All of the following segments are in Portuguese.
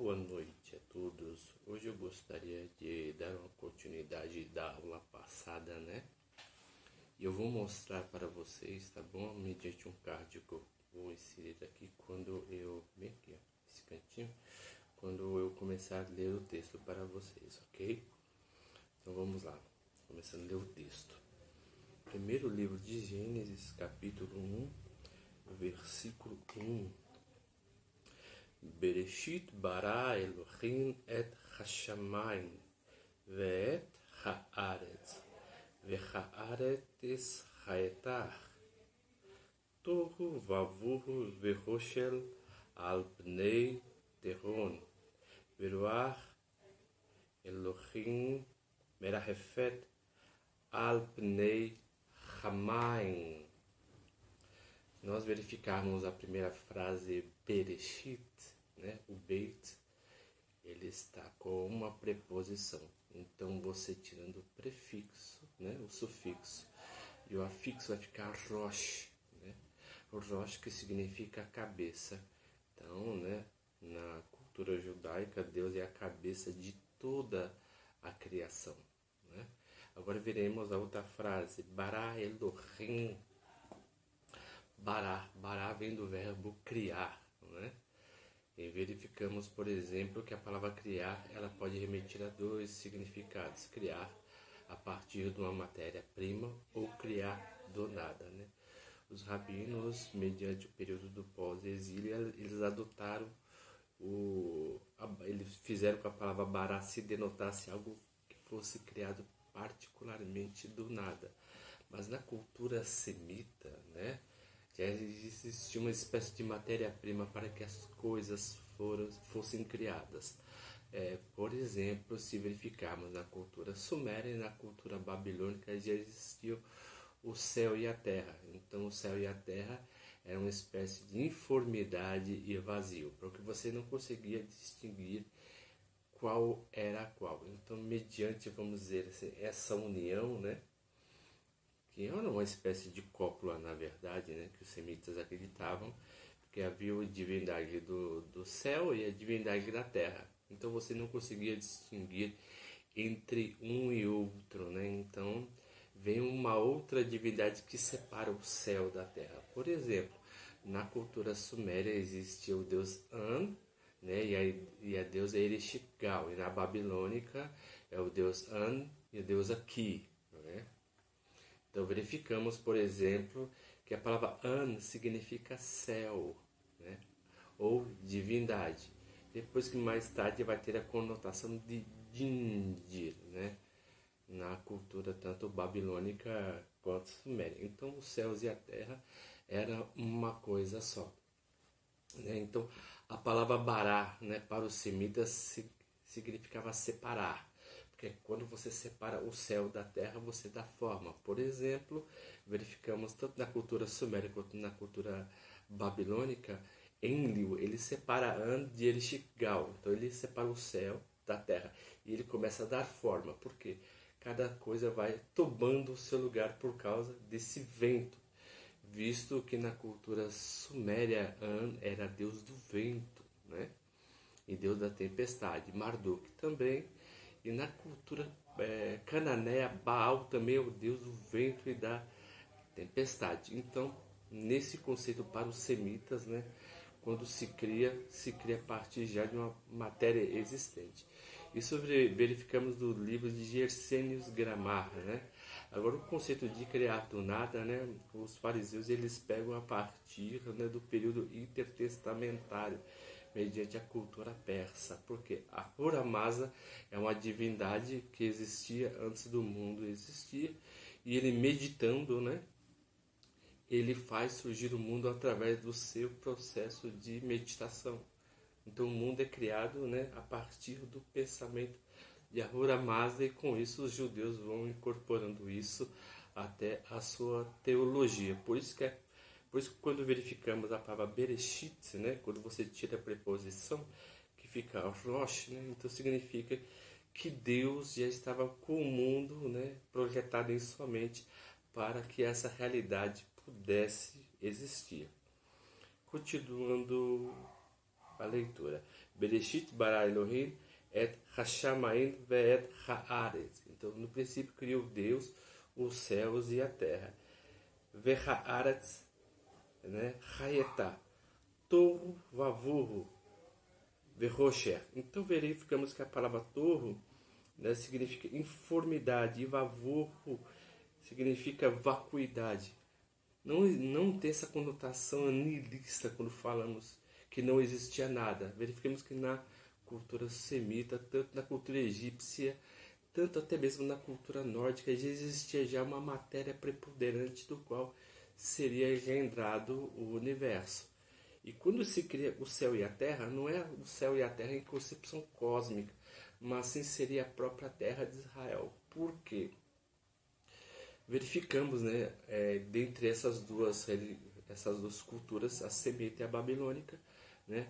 Boa noite a todos. Hoje eu gostaria de dar uma continuidade da aula passada, né? E eu vou mostrar para vocês, tá bom? Mediante um card que eu vou inserir aqui quando eu... Bem aqui, ó, esse cantinho. Quando eu começar a ler o texto para vocês, ok? Então vamos lá. Começando a ler o texto. Primeiro livro de Gênesis, capítulo 1, versículo 1. Bereshit bara Elohim et hashamayim ve'et haaretz ve'haaretz hayetach tohu vavuhu ve'roshel al pnei teron ve'ruach Elohim merahefet al pnei hamayim. Nós verificarmos a primeira frase Bereshit, né? O Beit, ele está com uma preposição. Então, você tirando o prefixo, né? O sufixo, e o afixo vai ficar Rosh, né? O Rosh que significa cabeça. Então, né? Na cultura judaica, Deus é a cabeça de toda a criação, né? Agora veremos a outra frase, Bara Elohim. Bará vem do verbo criar, né? E verificamos, por exemplo, que a palavra criar, ela pode remeter a dois significados. Criar a partir de uma matéria-prima ou criar do nada, né? Os rabinos, mediante o período do pós-exílio, eles adotaram eles fizeram com a palavra bará se denotasse algo que fosse criado particularmente do nada. Mas na cultura semita, né? Já existia uma espécie de matéria-prima para que as coisas fossem criadas. Por exemplo, se verificarmos na cultura suméria e na cultura babilônica, já existiam o céu e a terra. Então, o céu e a terra eram uma espécie de informidade e vazio, porque você não conseguia distinguir qual era qual. Então, mediante, vamos dizer assim, essa união, né? Que era uma espécie de cópula, na verdade, né, que os semitas acreditavam, porque havia a divindade do céu e a divindade da terra. Então você não conseguia distinguir entre um e outro, né? Então vem uma outra divindade que separa o céu da terra. Por exemplo, na cultura suméria existia o deus An, né, e a deusa Ereshkigal, e na babilônica é o deus An e a deusa Ki, né? Então verificamos, por exemplo, que a palavra An significa céu, né? Ou divindade. Depois que mais tarde vai ter a conotação de Dindir, né? Na cultura tanto babilônica quanto suméria. Então os céus e a terra era uma coisa só, né? Então a palavra bará, né, para os semitas significava separar. Porque quando você separa o céu da terra, você dá forma. Por exemplo, verificamos tanto na cultura suméria quanto na cultura babilônica, Enlil, ele separa An de Ereshkigal. Então ele separa o céu da terra e ele começa a dar forma. Por quê? Cada coisa vai tomando o seu lugar por causa desse vento. Visto que na cultura suméria, An era deus do vento, né? E deus da tempestade. Marduk também. E na cultura cananeia, Baal também é o deus do vento e da tempestade. Então, nesse conceito para os semitas, né, quando se cria a partir já de uma matéria existente. Isso verificamos do livro de Gersênios Gramar, né? Agora, o conceito de criar do nada, né, os fariseus eles pegam a partir, né, do período intertestamentário, mediante a cultura persa, porque a Ahura Mazda é uma divindade que existia antes do mundo existir, e ele meditando, né, ele faz surgir o mundo através do seu processo de meditação. Então o mundo é criado, né, a partir do pensamento de Ahura Mazda, e com isso os judeus vão incorporando isso até a sua teologia. Por isso que quando verificamos a palavra Bereshit, né, quando você tira a preposição, que fica Rosh, né, então significa que Deus já estava com o mundo, né, projetado em sua mente para que essa realidade pudesse existir. Continuando a leitura. Bereshit bara Elohim et hashamayim ve'et haaretz. Então, no princípio criou Deus os céus e a terra. Ve'haaretz, né? Hayetá. Tohu vavurru ve'rosher. Então, verificamos que a palavra torro, né, significa informidade e vavurru significa vacuidade. Não tem essa conotação nihilista quando falamos que não existia nada. Verificamos que na cultura semita, tanto na cultura egípcia, tanto até mesmo na cultura nórdica, já existia já uma matéria preponderante do qual seria engendrado o universo. E quando se cria o céu e a terra, não é o céu e a terra em concepção cósmica, mas sim seria a própria terra de Israel. Por quê? Verificamos, né, dentre essas duas culturas, a semita e a babilônica, né,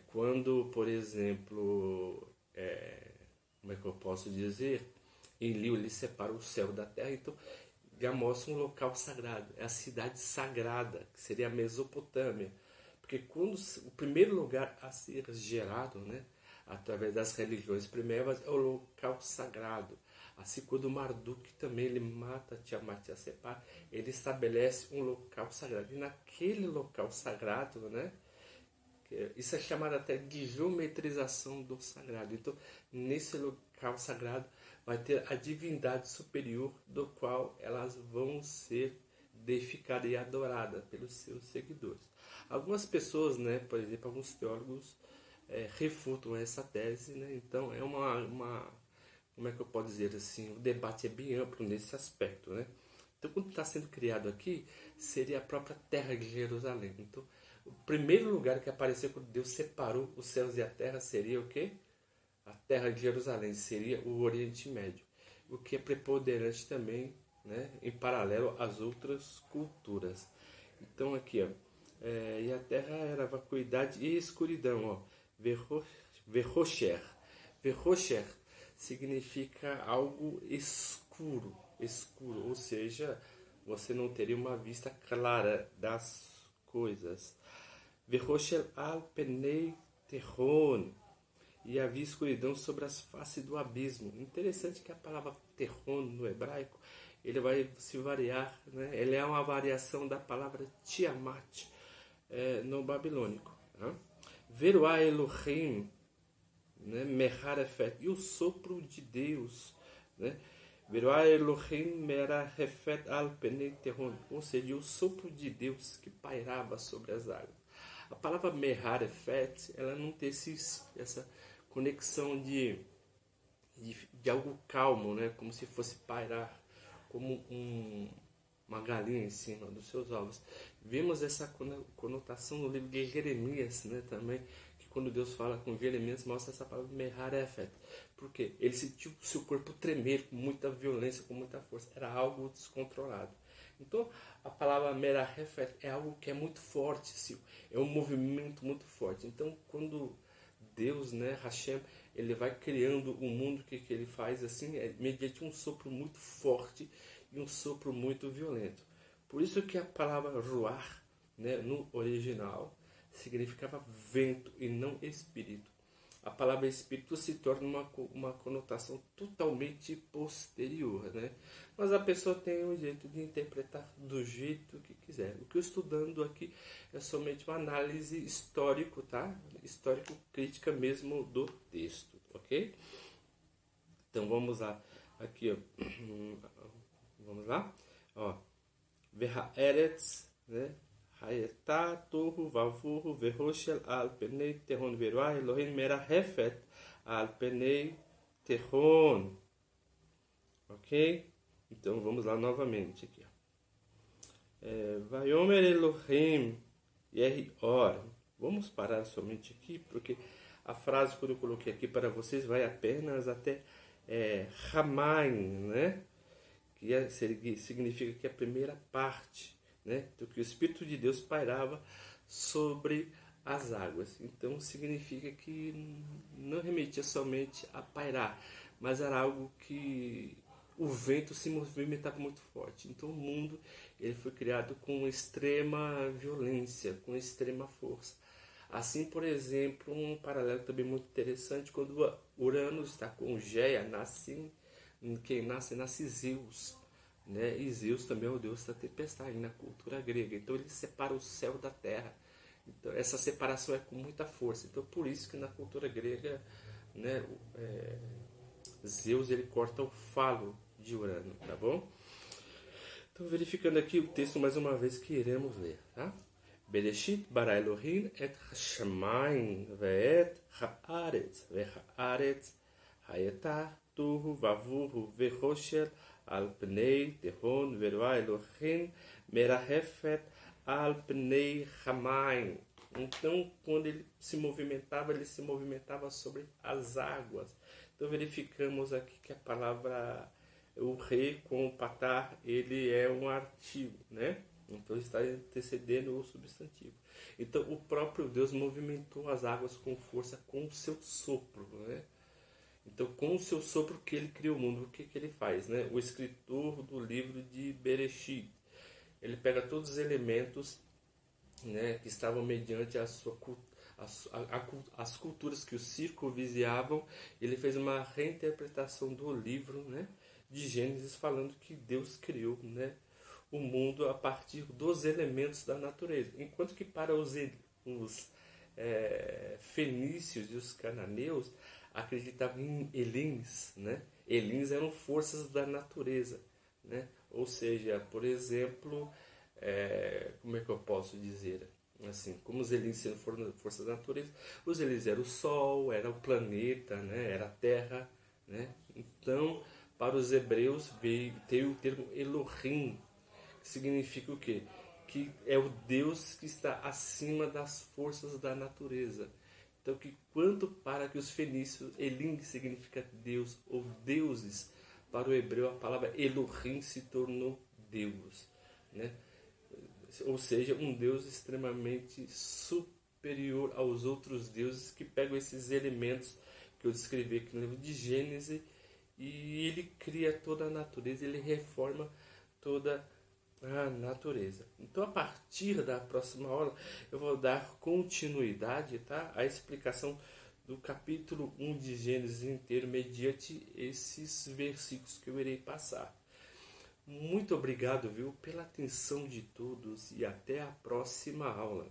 quando, por exemplo, como é que eu posso dizer, em Enlil ele separa o céu da terra, então já mostra um local sagrado, é a cidade sagrada, que seria a Mesopotâmia, porque quando o primeiro lugar a ser gerado, né, através das religiões primeiras, é o local sagrado. Assim, quando Marduk também ele mata Tiamat e a separa, ele estabelece um local sagrado. E naquele local sagrado, né, isso é chamado até de geometrização do sagrado. Então, nesse local sagrado vai ter a divindade superior, do qual elas vão ser deificadas e adoradas pelos seus seguidores. Algumas pessoas, né, por exemplo, alguns teólogos refutam essa tese, né? Então, é uma como é que eu posso dizer assim, o debate é bem amplo nesse aspecto, né? Então, quando está sendo criado aqui, seria a própria terra de Jerusalém. Então, o primeiro lugar que apareceu quando Deus separou os céus e a terra seria o quê? A terra de Jerusalém, seria o Oriente Médio. O que é preponderante também, né, em paralelo às outras culturas. Então, aqui, ó, e a terra era vacuidade e escuridão, ó, verrocher. Verrocher significa algo escuro, ou seja, você não teria uma vista clara das coisas. Verrocher al penei terron, e havia escuridão sobre as faces do abismo. Interessante que a palavra terron no hebraico, ele vai se variar, né? Ele é uma variação da palavra Tiamat no babilônico. Né? Veruá Elohim, né? Merarefet, e o sopro de Deus, né? Veruá Elohim merarefet al penei terron, ou seja, o sopro de Deus que pairava sobre as águas. A palavra merarefet, ela não tem essa conexão de algo calmo, né? Como se fosse pairar, como uma galinha em cima dos seus ovos. Vemos essa conotação no livro de Jeremias, né? Também, que quando Deus fala com Jeremias, mostra essa palavra merarefet. Por quê? Ele sentiu o seu corpo tremer com muita violência, com muita força. Era algo descontrolado. Então, a palavra merarefet é algo que é muito forte, é um movimento muito forte. Então, quando Deus, né, Hashem, ele vai criando o mundo que ele faz assim, mediante um sopro muito forte e um sopro muito violento. Por isso que a palavra ruach, né, no original, significava vento e não espírito. A palavra espírito se torna uma conotação totalmente posterior, né? Mas a pessoa tem um jeito de interpretar do jeito que quiser. O que eu estou dando aqui é somente uma análise histórico, tá? Histórico-crítica mesmo do texto, ok? Então vamos lá. Aqui, ó. Vamos lá? Ó. Verhaeretz, né? Hayetá, Tohu, Vavurru, Verroshel, Al Penei, Terron, Veruá, Elohim, Merarefet, Al Penei, Terron. Ok? Então vamos lá novamente aqui. Vaiomer Elohim, Yeri-Or. Vamos parar somente aqui, porque a frase que eu coloquei aqui para vocês vai apenas até Hamaim, né? Que significa que é a primeira parte, né? Então, que o Espírito de Deus pairava sobre as águas. Então significa que não remetia somente a pairar, mas era algo que o vento se movimentava muito forte. Então o mundo ele foi criado com extrema violência, com extrema força. Assim, por exemplo, um paralelo também muito interessante, quando Urano está com Geia, quem nasce Zeus, né? E Zeus também é o deus da tempestade na cultura grega. Então ele separa o céu da terra. Então essa separação é com muita força. Então por isso que na cultura grega, né, Zeus ele corta o falo de Urano, tá bom? Então verificando aqui o texto mais uma vez que iremos ler, tá? Bereshit bara Elohim et hashamayim ve'et haaretz ve'haaretz hayeta tuhu vavuhu ve'choshel al pnei tehon ve'roa Elohim merahefet al pnei hamayim. Então, quando ele se movimentava sobre as águas. Então, verificamos aqui que a palavra, o rei com o patar, ele é um artigo, né? Então, está antecedendo o substantivo. Então, o próprio Deus movimentou as águas com força com o seu sopro, né? Então, com o seu sopro que ele criou o mundo, o que ele faz, né? O escritor do livro de Bereshit, ele pega todos os elementos, né, que estavam mediante as culturas que o circunvizinhavam. Ele fez uma reinterpretação do livro, né, de Gênesis, falando que Deus criou, né, o mundo a partir dos elementos da natureza. Enquanto que para os fenícios e os cananeus acreditavam em Elins, né? Elins eram forças da natureza, né? Ou seja, por exemplo, como é que eu posso dizer? Assim, como os Elins sendo forças da natureza, os Elins eram o Sol, era o planeta, né? Era a Terra, né? Então, para os hebreus veio o termo Elohim, que significa o quê? Que é o Deus que está acima das forças da natureza. Então, que quanto para que os fenícios, Elim significa Deus ou deuses, para o hebreu a palavra Elohim se tornou Deus, né? Ou seja, um Deus extremamente superior aos outros deuses, que pegam esses elementos que eu descrevi aqui no livro de Gênesis e ele cria toda a natureza, ele reforma toda a natureza. Então, a partir da próxima aula, eu vou dar continuidade, tá, à explicação do capítulo 1 de Gênesis inteiro, mediante esses versículos que eu irei passar. Muito obrigado, viu, pela atenção de todos e até a próxima aula.